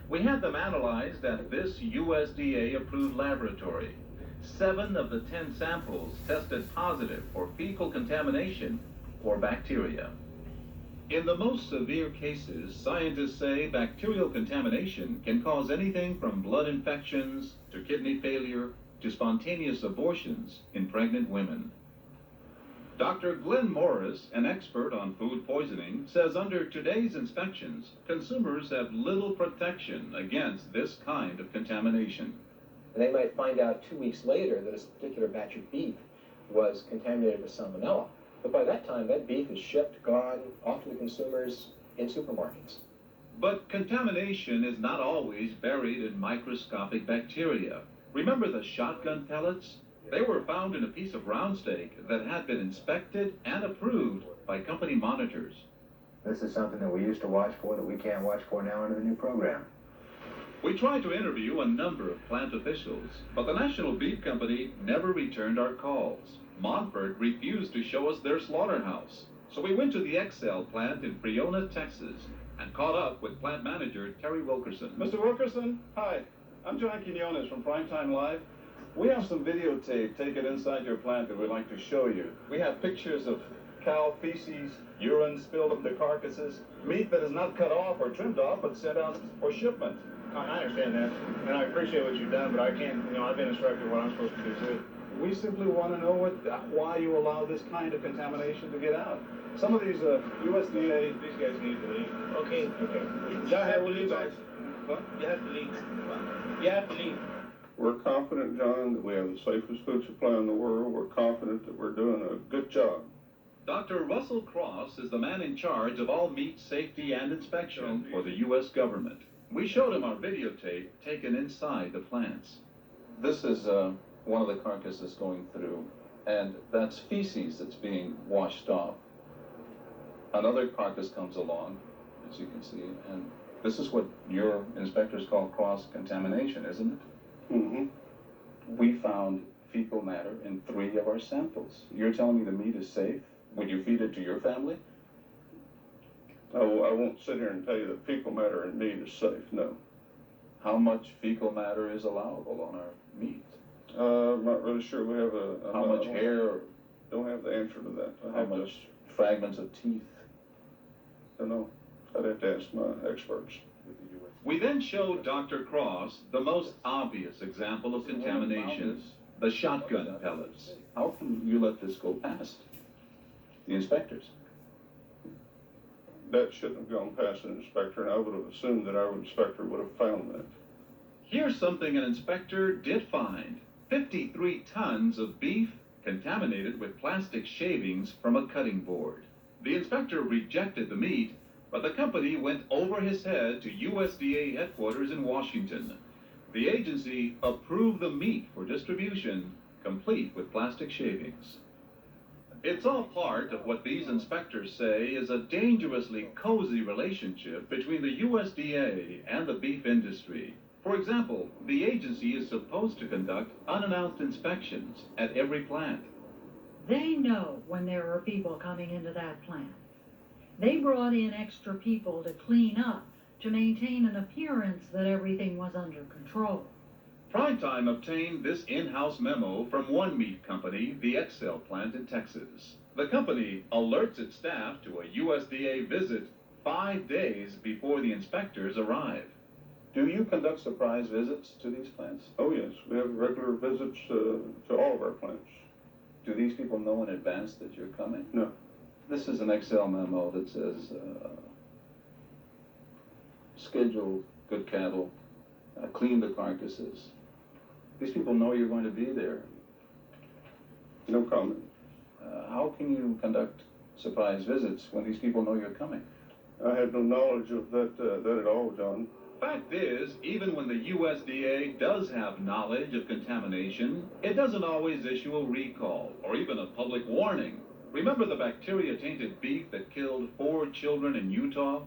We had them analyzed at this USDA-approved laboratory. 7 of the 10 samples tested positive for fecal contamination or bacteria. In the most severe cases, scientists say bacterial contamination can cause anything from blood infections to kidney failure to spontaneous abortions in pregnant women. Dr. Glenn Morris, an expert on food poisoning, says under today's inspections, consumers have little protection against this kind of contamination. They might find out 2 weeks later that a particular batch of beef was contaminated with salmonella. But by that time, that beef is shipped, gone, off to the consumers in supermarkets. But contamination is not always buried in microscopic bacteria. Remember the shotgun pellets? They were found in a piece of round steak that had been inspected and approved by company monitors. This is something that we used to watch for that we can't watch for now under the new program. We tried to interview a number of plant officials, but the National Beef Company never returned our calls. Montford refused to show us their slaughterhouse. So we went to the Excel plant in Friona, Texas, and caught up with plant manager Terry Wilkerson. Mr. Wilkerson, hi. I'm John Quinones from Primetime Live. We have some videotape taken inside your plant that we'd like to show you. We have pictures of cow feces, urine spilled up the carcasses, meat that is not cut off or trimmed off, but sent out for shipment. I understand that, and I appreciate what you've done, but I can't, I've been instructed what I'm supposed to do too. We simply want to know why you allow this kind of contamination to get out. Some of these USDA... These guys need to leave. Okay. You have to leave, guys. What? You have to leave. You have to leave. We're confident, John, that we have the safest food supply in the world. We're confident that we're doing a good job. Dr. Russell Cross is the man in charge of all meat safety and inspection for the U.S. government. We showed him our videotape taken inside the plants. This is one of the carcasses going through, and that's feces that's being washed off. Another carcass comes along, as you can see, and this is what your inspectors call cross-contamination, isn't it? Mm-hmm. We found fecal matter in 3 of our samples. You're telling me the meat is safe? Would you feed it to your family? I won't sit here and tell you that fecal matter in meat is safe, no. How much fecal matter is allowable on our meat? I'm not really sure we have a... How much hair? Don't have the answer to that. How much fragments of teeth? Don't know. I'd have to ask my experts. We then showed Dr. Cross the most obvious example of contamination, the shotgun pellets. How can you let this go past the inspectors? That shouldn't have gone past an inspector, and I would have assumed that our inspector would have found that. Here's something an inspector did find. 53 tons of beef contaminated with plastic shavings from a cutting board. The inspector rejected the meat, but the company went over his head to USDA headquarters in Washington. The agency approved the meat for distribution, complete with plastic shavings. It's all part of what these inspectors say is a dangerously cozy relationship between the USDA and the beef industry. For example, the agency is supposed to conduct unannounced inspections at every plant. They know when there are people coming into that plant. They brought in extra people to clean up, to maintain an appearance that everything was under control. Primetime obtained this in-house memo from one meat company, the Excel plant in Texas. The company alerts its staff to a USDA visit 5 days before the inspectors arrive. Do you conduct surprise visits to these plants? Oh, yes. We have regular visits to all of our plants. Do these people know in advance that you're coming? No. This is an Excel memo that says, schedule good cattle, clean the carcasses. These people know you're going to be there. No comment. How can you conduct surprise visits when these people know you're coming? I had no knowledge of that at all, John. Fact is, even when the USDA does have knowledge of contamination, it doesn't always issue a recall or even a public warning. Remember the bacteria-tainted beef that killed 4 children in Utah?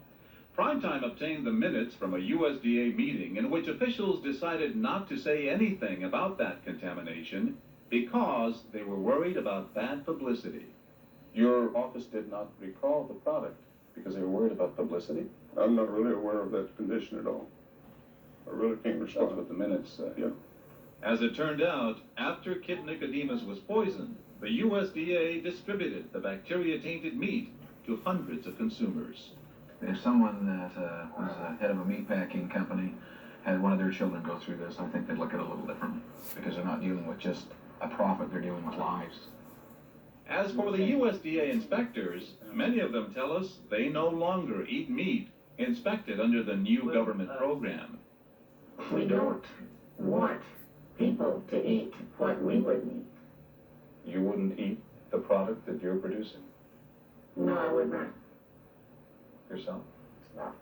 Primetime obtained the minutes from a USDA meeting in which officials decided not to say anything about that contamination because they were worried about bad publicity. Your office did not recall the product because they were worried about publicity? I'm not really aware of that condition at all. I really can't respond. That's what the minutes say. Yeah. As it turned out, after Kid Nicodemus was poisoned, the USDA distributed the bacteria-tainted meat to hundreds of consumers. If someone that was head of a meatpacking company had one of their children go through this, I think they'd look at it a little differently, because they're not dealing with just a profit, they're dealing with lives. As for the USDA inspectors, many of them tell us they no longer eat meat inspected under the new government program. We don't want people to eat what we would eat. You wouldn't eat the product that you're producing No, I would not. yourself? No.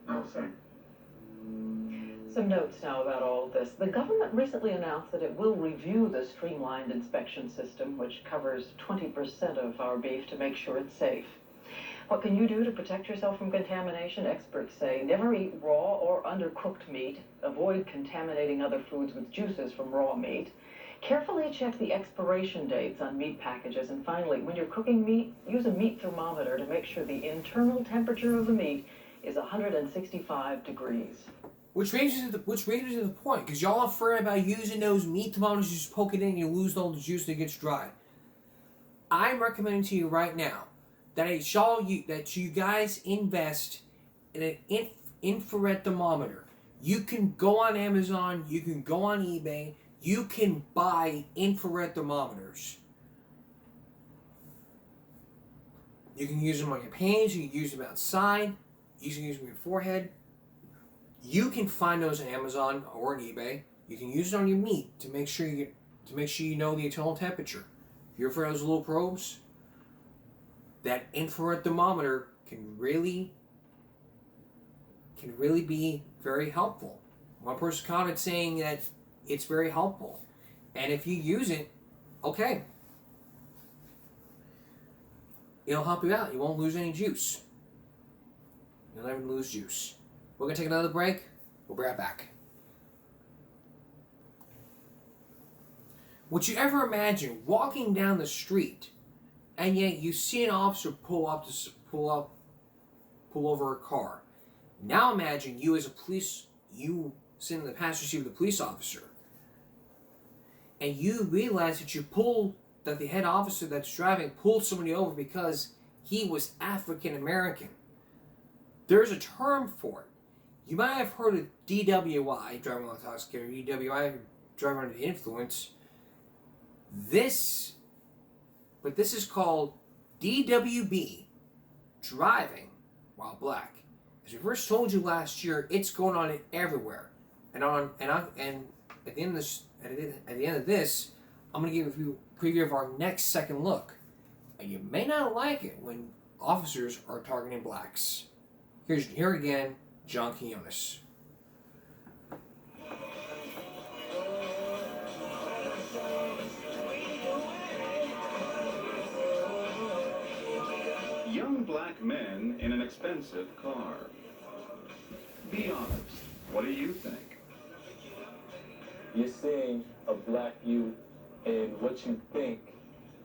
No, sir. Some notes now about all of this. The government recently announced that it will review the streamlined inspection system, which covers 20% of our beef, to make sure it's safe. What can you do to protect yourself from contamination? Experts say never eat raw or undercooked meat. Avoid contaminating other foods with juices from raw meat. Carefully check the expiration dates on meat packages. And finally, when you're cooking meat, use a meat thermometer to make sure the internal temperature of the meat is 165 degrees. Which brings us to the point, because y'all are afraid about using those meat thermometers, you just poke it in and you lose all the juice and it gets dry. I'm recommending to you right now that you guys invest in an infrared thermometer. You can go on Amazon, you can go on eBay, you can buy infrared thermometers. You can use them on your hands, you can use them outside, you can use them on your forehead. You can find those on Amazon or on eBay. You can use it on your meat to make sure you know the internal temperature. If you're afraid of those little probes, that infrared thermometer can really be very helpful. One person commented saying that it's very helpful, and if you use it, okay, it'll help you out. You won't lose any juice. You'll never lose juice. We're going to take another break. We'll be right back. Would you ever imagine walking down the street and yet you see an officer pull over a car? Now imagine you you sitting in the passenger seat with a police officer, and you realize that the head officer that's driving pulled somebody over because he was African American. There's a term for it. You might have heard of DWI, driving while intoxicated, or DWI, driving under the influence. This is called DWB, driving while black. As we first told you last year, it's going on everywhere. And at the end of this, I'm going to give you a preview of our next second look. And you may not like it when officers are targeting blacks. Here again, John Quinones. Young black men in an expensive car. Be honest, what do you think? You're seeing a black youth in what you think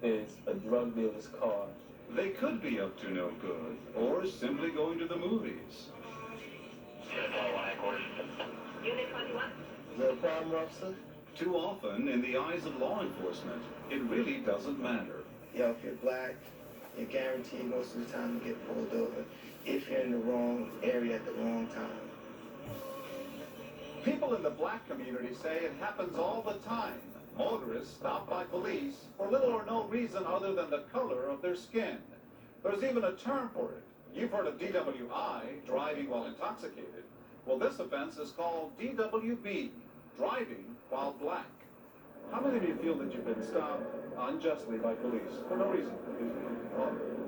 is a drug dealer's car. They could be up to no good, or simply going to the movies. Is there a problem, officer? Too often, in the eyes of law enforcement, it really doesn't matter. Yo, if you're black, you're guaranteed most of the time to get pulled over if you're in the wrong area at the wrong time. People in the black community say it happens all the time. Motorists stopped by police for little or no reason other than the color of their skin. There's even a term for it. You've heard of DWI, driving while intoxicated. Well, this offense is called DWB, driving while black. How many of you feel that you've been stopped unjustly by police for no reason?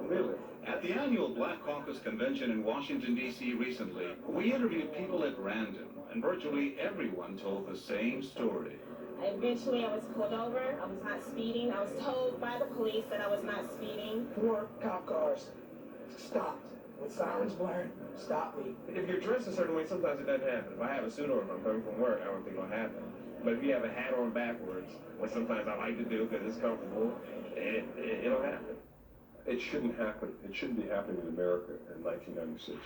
Really? At the annual Black Caucus Convention in Washington, D.C. recently, we interviewed people at random, and virtually everyone told the same story. Eventually, I was pulled over. I was not speeding. I was told by the police that I was not speeding. 4 cop cars stopped with sirens blaring. Stop me. If you're dressed a certain way, sometimes it doesn't happen. If I have a suit on, if I'm coming from work, I don't think it'll happen. But if you have a hat on backwards, which sometimes I like to do because it's comfortable, it'll happen. It shouldn't happen. It shouldn't be happening in America in 1996.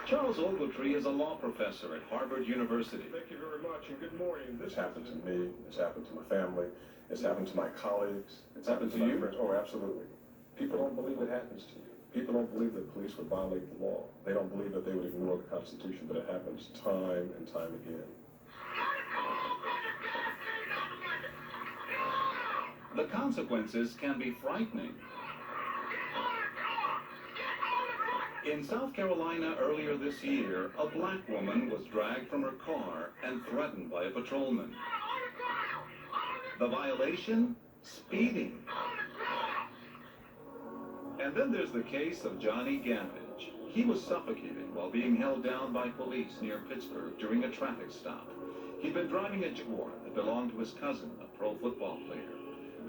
Charles Ogletree is a law professor at Harvard University. Thank you very much, and good morning. This happened to me. It's happened to my family. It's happened to my colleagues. It's happened to my you? friends. Oh, absolutely. People don't believe it happens to you. People don't believe that police would violate the law. They don't believe that they would ignore the Constitution, but it happens time and time again. The consequences can be frightening. In South Carolina earlier this year, a black woman was dragged from her car and threatened by a patrolman. The violation? Speeding. And then there's the case of Johnny Gammage. He was suffocated while being held down by police near Pittsburgh during a traffic stop. He'd been driving a Jaguar that belonged to his cousin, a pro football player.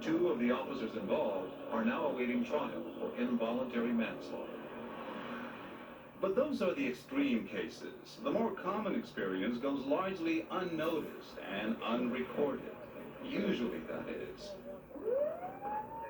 2 of the officers involved are now awaiting trial for involuntary manslaughter. But those are the extreme cases. The more common experience goes largely unnoticed and unrecorded. Usually, that is.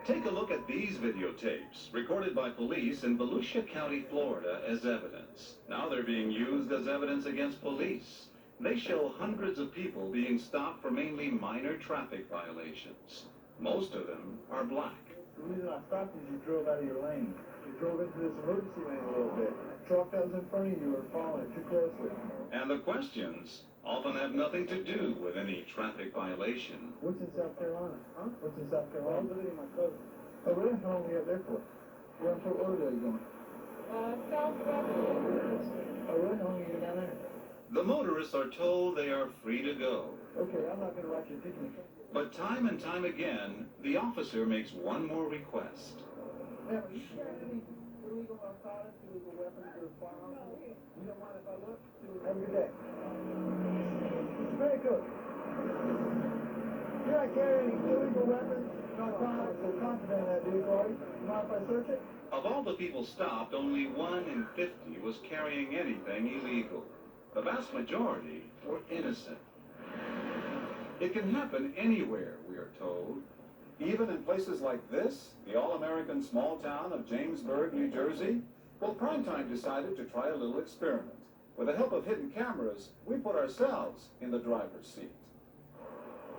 Take a look at these videotapes, recorded by police in Volusia County, Florida, as evidence. Now they're being used as evidence against police. They show hundreds of people being stopped for mainly minor traffic violations. Most of them are black. The reason I stopped is you drove out of your lane. You drove into this emergency lane a little bit. The truck that was in front of you were following it too closely. And the questions often have nothing to do with any traffic violation. What's in South Carolina? Huh? What's in South Carolina? I'm visiting my cousin. Oh, really? How long are you out there for? Where in Fort Lauderdale are you going? Southwest. Oh, really? How long are you down there? The motorists are told they are free to go. Okay, I'm not going to write you a ticket. But time and time again, the officer makes one more request. Ma'am, are you carrying any illegal narcotics, illegal weapons, or firearms? You don't mind if I look? Have a good day. Very good. You're not carrying any illegal weapons, narcotics, or contraband in that vehicle, are you? Mind if I search it? Of all the people stopped, only 1 in 50 was carrying anything illegal. The vast majority were innocent. It can happen anywhere, we are told. Even in places like this, the all-American small town of Jamesburg, New Jersey, well, Primetime decided to try a little experiment. With the help of hidden cameras, we put ourselves in the driver's seat.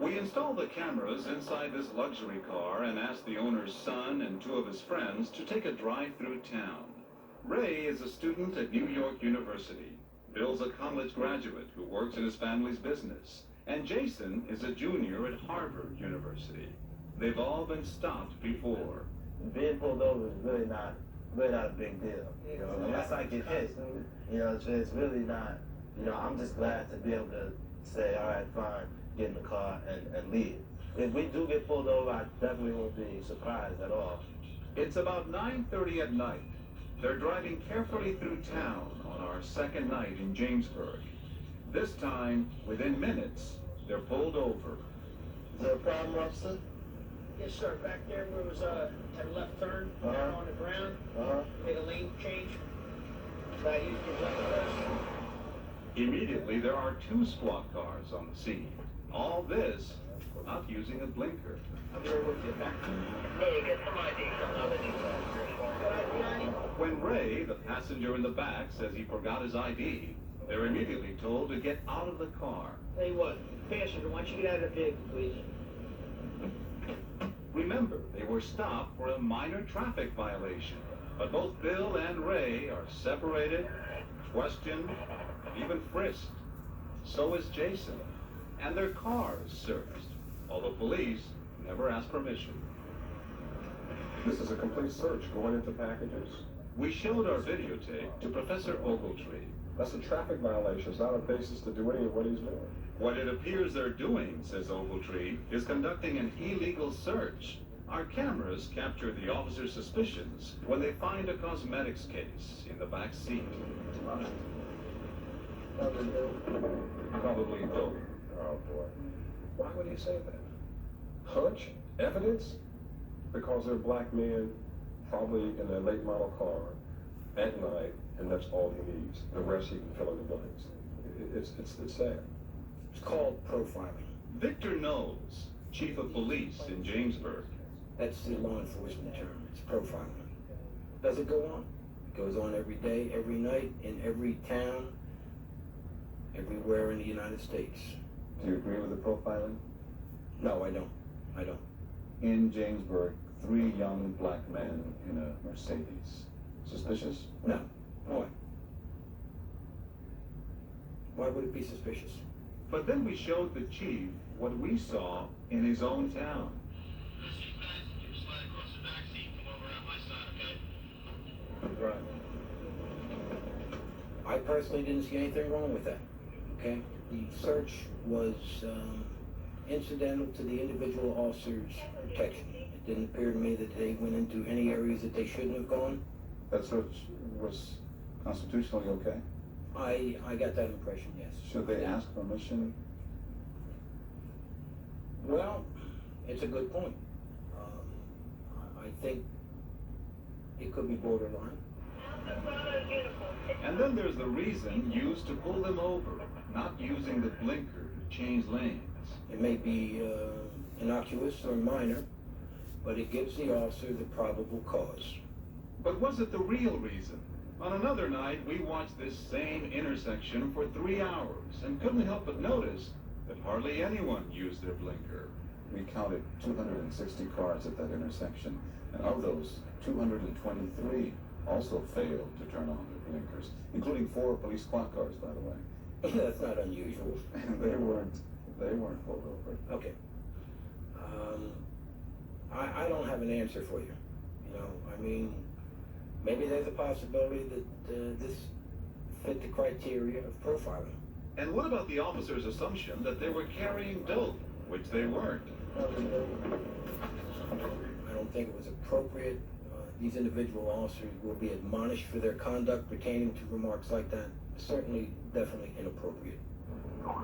We installed the cameras inside this luxury car and asked the owner's son and 2 of his friends to take a drive through town. Ray is a student at New York University. Bill's a college graduate who works in his family's business. And Jason is a junior at Harvard University. They've all been stopped before. Being pulled over is really not a big deal. You know, unless I get hit, you know, it's really not. You know, I'm just glad to be able to say, all right, fine, get in the car and leave. If we do get pulled over, I definitely won't be surprised at all. It's about 9:30 at night. They're driving carefully through town on our second night in Jamesburg. This time, within minutes, they're pulled over. Is there a problem, officer? Yes, sir. Back there where it was had a left turn down on the ground. Made a lane change. That used your left first. Immediately, there are 2 squad cars on the scene. All this without using a blinker. I'm here with you. Back. Hey, get some ID from other details. When Ray, the passenger in the back, says he forgot his ID, they're immediately told to get out of the car. Tell you what, passenger, why don't you get out of the vehicle, please? Remember, they were stopped for a minor traffic violation. But both Bill and Ray are separated, questioned, even frisked. So is Jason. And their car is searched, although police never asked permission. This is a complete search going into packages. We showed our videotape to Professor Ogletree. That's a traffic violation. It's not a basis to do any of what he's doing. What it appears they're doing, says Ogletree, is conducting an illegal search. Our cameras capture the officer's suspicions when they find a cosmetics case in the back seat. Probably dope. Oh, boy. Why would he say that? Hunch? Evidence? Because they're black men, probably in a late model car, at night, and that's all he needs. The rest he can fill in the blanks. It's sad. It's called profiling. Victor Knowles, chief of police in Jamesburg. That's the law enforcement term. It's profiling. Does it go on? It goes on every day, every night, in every town, everywhere in the United States. Do you agree with the profiling? No, I don't. I don't. In Jamesburg, 3 young black men in a Mercedes. Suspicious? No. Why? Why would it be suspicious? But then we showed the chief what we saw in his own town. Right. I personally didn't see anything wrong with that. Okay? The search was incidental to the individual officer's protection. It didn't appear to me that they went into any areas that they shouldn't have gone. That search was constitutionally okay? I got that impression, yes. Should they ask permission? Well, it's a good point. I think it could be borderline. And then there's the reason used to pull them over, not using the blinker to change lanes. It may be innocuous or minor, but it gives the officer the probable cause. But was it the real reason? On another night, we watched this same intersection for 3 hours and couldn't help but notice that hardly anyone used their blinker. We counted 260 cars at that intersection, and of those, 223 also failed to turn on their blinkers, including 4 police squad cars, by the way. That's not unusual. They weren't pulled over. Okay. I don't have an answer for you. You know, I mean, maybe there's a possibility that this fit the criteria of profiling. And what about the officer's assumption that they were carrying dope, which they weren't? I don't think it was appropriate. These individual officers will be admonished for their conduct pertaining to remarks like that. Certainly, definitely inappropriate.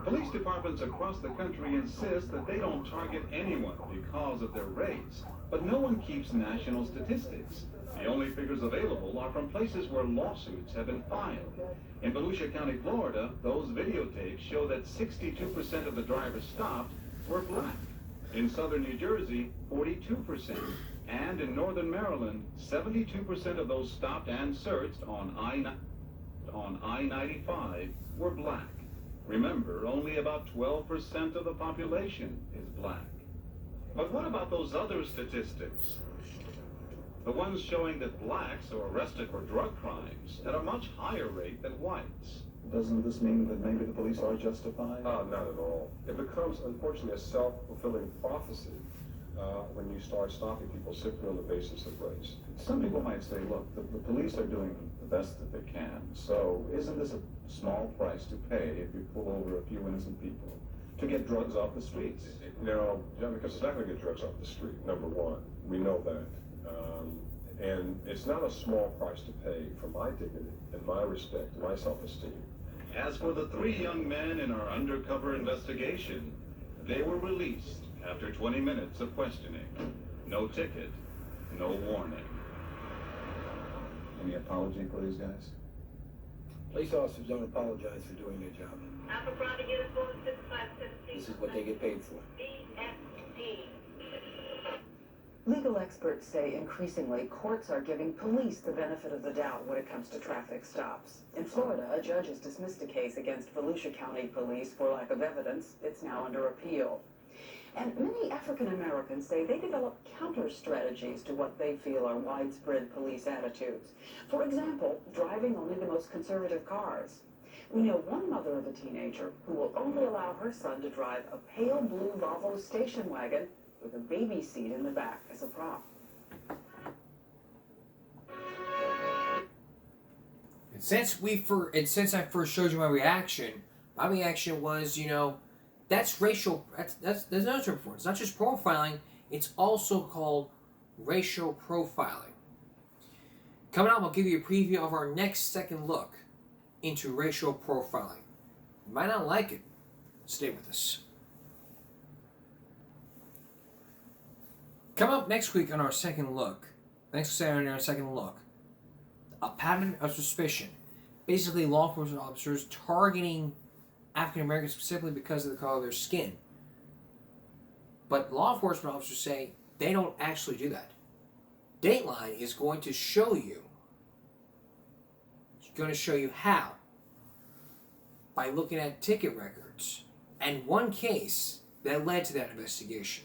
Police departments across the country insist that they don't target anyone because of their race, but no one keeps national statistics. The only figures available are from places where lawsuits have been filed. In Volusia County, Florida, those videotapes show that 62% of the drivers stopped were black. In southern New Jersey, 42%. And in northern Maryland, 72% of those stopped and searched on I-95 were black. Remember, only about 12% of the population is black. But what about those other statistics? The ones showing that blacks are arrested for drug crimes at a much higher rate than whites. Doesn't this mean that maybe the police are justified? Not at all. It becomes, unfortunately, a self-fulfilling prophecy when you start stopping people simply on the basis of race. Some people might say, look, the police are doing the best that they can, so isn't this a small price to pay if you pull over a few innocent people to get drugs off the streets? No, John, because it's not going to get drugs off the street, number one. We know that. And it's not a small price to pay for my dignity and my respect, my self-esteem. As for the 3 young men in our undercover investigation, they were released after 20 minutes of questioning. No ticket, no warning. Any apology for these guys? Police officers don't apologize for doing their job. This is what they get paid for. Legal experts say increasingly courts are giving police the benefit of the doubt when it comes to traffic stops. In Florida, a judge has dismissed a case against Volusia County Police for lack of evidence. It's now under appeal. And many African Americans say they develop counter strategies to what they feel are widespread police attitudes. For example, driving only the most conservative cars. We know one mother of a teenager who will only allow her son to drive a pale blue Volvo station wagon with a baby seat in the back as a prop. And since I first showed you my reaction was, you know, that's racial. That's another term for it. It's not just profiling. It's also called racial profiling. Coming up, I'll give you a preview of our next second look into racial profiling. You might not like it. Stay with us. Coming up next week on our second look. Next Saturday on our second look. A pattern of suspicion. Basically, law enforcement officers targeting African Americans specifically because of the color of their skin. But law enforcement officers say they don't actually do that. Dateline is going to show you. It's going to show you how. By looking at ticket records. And one case that led to that investigation.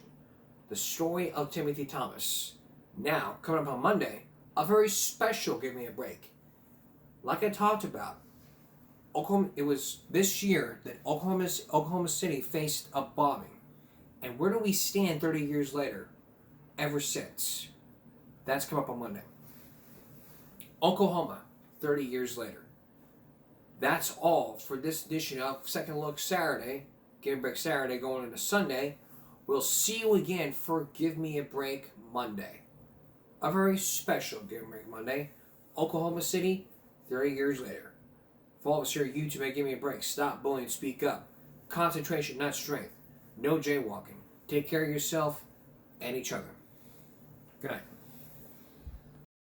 The story of Timothy Thomas. Now, coming up on Monday, a very special Give Me a Break. Like I talked about, Oklahoma, it was this year that Oklahoma City faced a bombing. And where do we stand 30 years later? Ever since. That's come up on Monday. Oklahoma, 30 years later. That's all for this edition of Second Look Saturday. Give Me a Break Saturday going into Sunday. We'll see you again for Give Me a Break Monday. A very special Give Me a Break Monday. Oklahoma City, 30 years later. For all of us here at YouTube, Give Me a Break. Stop bullying, speak up. Concentration, not strength. No jaywalking. Take care of yourself and each other. Good night.